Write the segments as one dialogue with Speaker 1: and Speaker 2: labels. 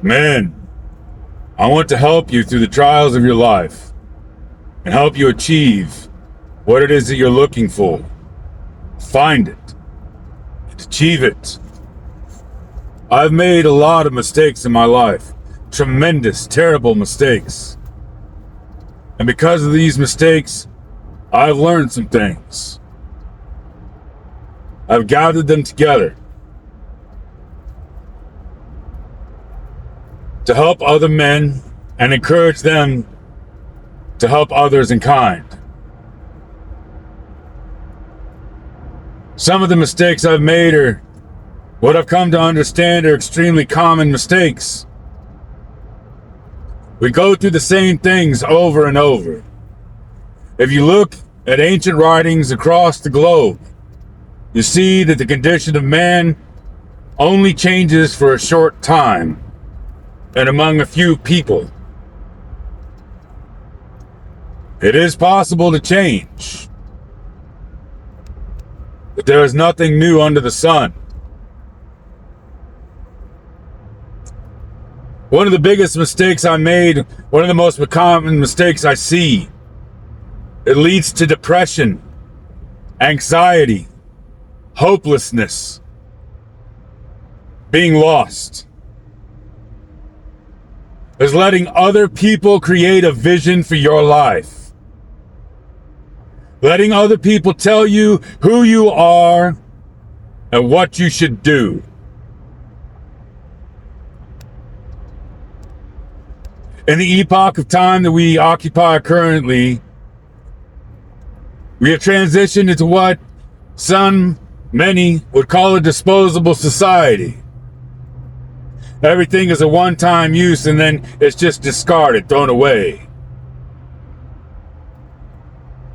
Speaker 1: Men, I want to help you through the trials of your life and help you achieve what it is that you're looking for. Find it and achieve it. I've made a lot of mistakes in my life. Tremendous, terrible mistakes. And because of these mistakes, I've learned some things. I've gathered them together to help other men and encourage them to help others in kind. Some of the mistakes I've made are what I've come to understand are extremely common mistakes. We go through the same things over and over. If you look at ancient writings across the globe, you see that the condition of man only changes for a short time and among a few people. It is possible to change, but there is nothing new under the sun. One of the biggest mistakes I made, one of the most common mistakes I see, it leads to depression, anxiety, hopelessness, being lost, is letting other people create a vision for your life. Letting other people tell you who you are and what you should do. In the epoch of time that we occupy currently, we have transitioned into what many would call a disposable society. Everything is a one-time use and then it's just discarded, thrown away.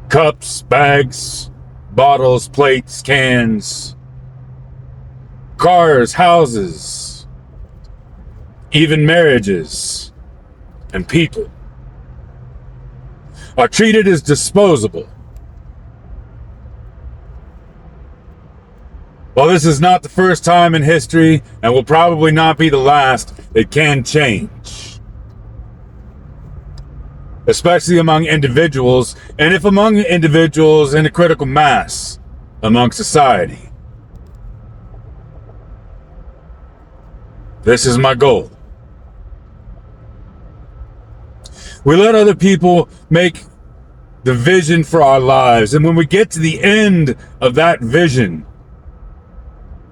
Speaker 1: Cups, bags, bottles, plates, cans, cars, houses, even marriages and people are treated as disposable. While this is not the first time in history, and will probably not be the last, it can change. Especially among individuals, and if among individuals in a critical mass among society. This is my goal. We let other people make the vision for our lives, and when we get to the end of that vision,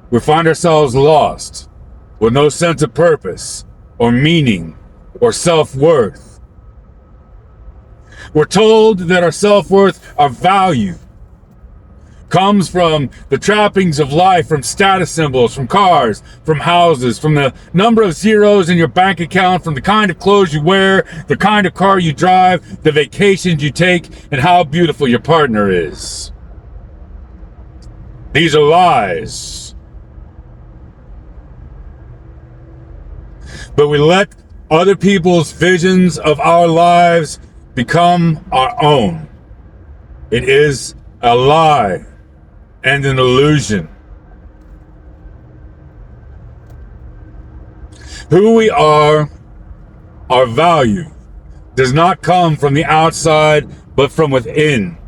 Speaker 1: we find ourselves lost, with no sense of purpose, or meaning, or self-worth. We're told that our self-worth, our value, comes from the trappings of life, from status symbols, from cars, from houses, from the number of zeros in your bank account, from the kind of clothes you wear, the kind of car you drive, the vacations you take, and how beautiful your partner is. These are lies. But we let other people's visions of our lives become our own. It is a lie and an illusion. Who we are, our value, does not come from the outside, but from within.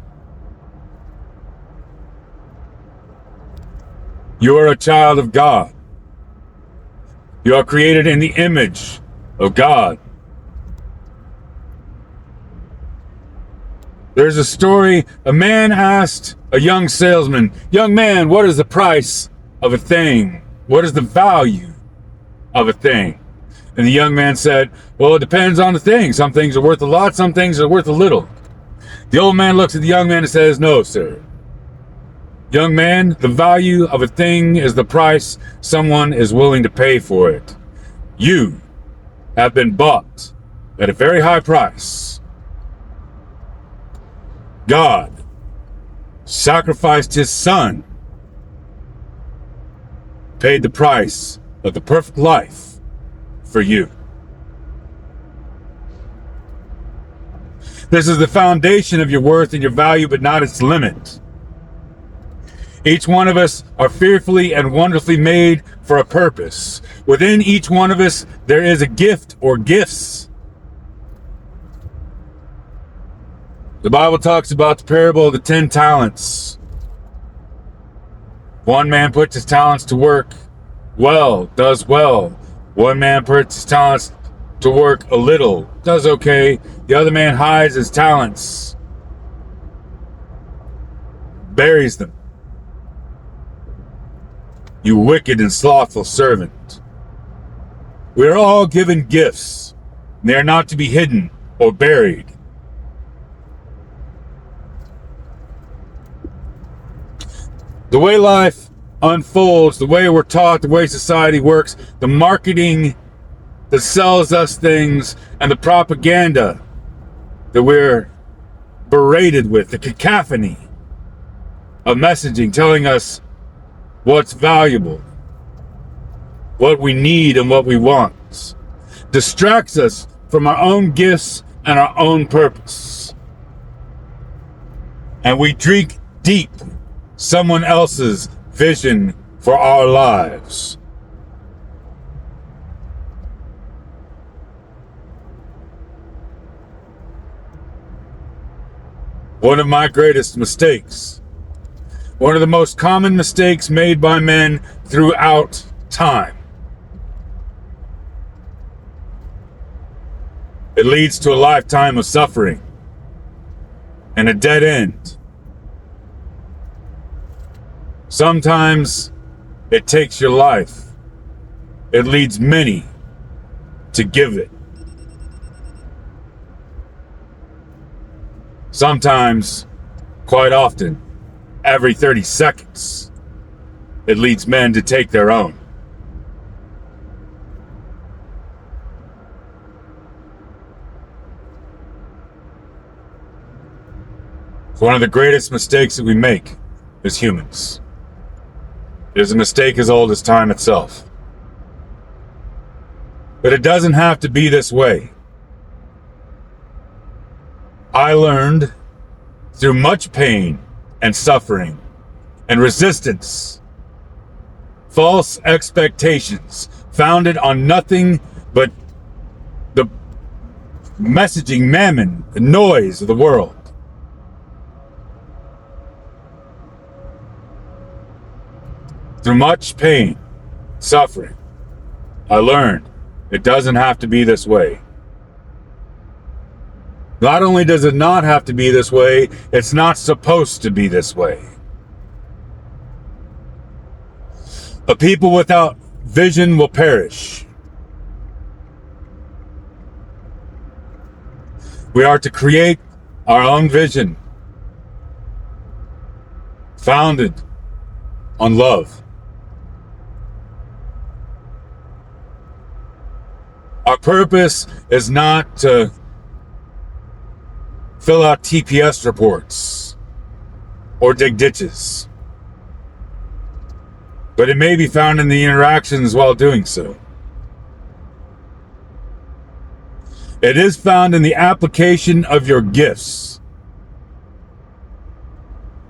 Speaker 1: You are a child of God. You are created in the image of God. There's a story, a man asked a young salesman, "Young man, what is the price of a thing? What is the value of a thing?" And the young man said, "Well, it depends on the thing. Some things are worth a lot, some things are worth a little." The old man looks at the young man and says, "No, sir. Young man, the value of a thing is the price someone is willing to pay for it. You have been bought at a very high price. God sacrificed his son, paid the price of the perfect life for you." This is the foundation of your worth and your value, but not its limit. Each one of us are fearfully and wonderfully made for a purpose. Within each one of us, there is a gift or gifts. The Bible talks about the parable of the 10 talents. One man puts his talents to work well, does well. One man puts his talents to work a little, does okay. The other man hides his talents, buries them. You wicked and slothful servant. We are all given gifts. They are not to be hidden or buried. The way life unfolds, the way we're taught, the way society works, the marketing that sells us things, and the propaganda that we're berated with, the cacophony of messaging telling us what's valuable, what we need and what we want, distracts us from our own gifts and our own purpose. And we drink deep someone else's vision for our lives. One of my greatest mistakes, one of the most common mistakes made by men throughout time. It leads to a lifetime of suffering and a dead end. Sometimes it takes your life. It leads many to give it. Sometimes, quite often, every 30 seconds, it leads men to take their own. It's one of the greatest mistakes that we make as humans. It is a mistake as old as time itself. But it doesn't have to be this way. I learned through much pain and suffering and resistance, false expectations founded on nothing but the messaging mammon, the noise of the world. Through much pain, suffering, I learned it doesn't have to be this way. Not only does it not have to be this way, it's not supposed to be this way. A people without vision will perish. We are to create our own vision, founded on love. Our purpose is not to fill out TPS reports or dig ditches, but it may be found in the interactions while doing so. It is found in the application of your gifts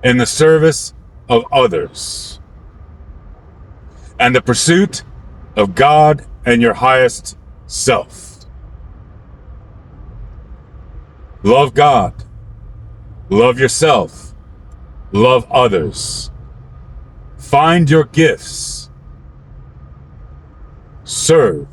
Speaker 1: in the service of others and the pursuit of God and your highest self. Love God, love yourself, love others. Find your gifts, serve,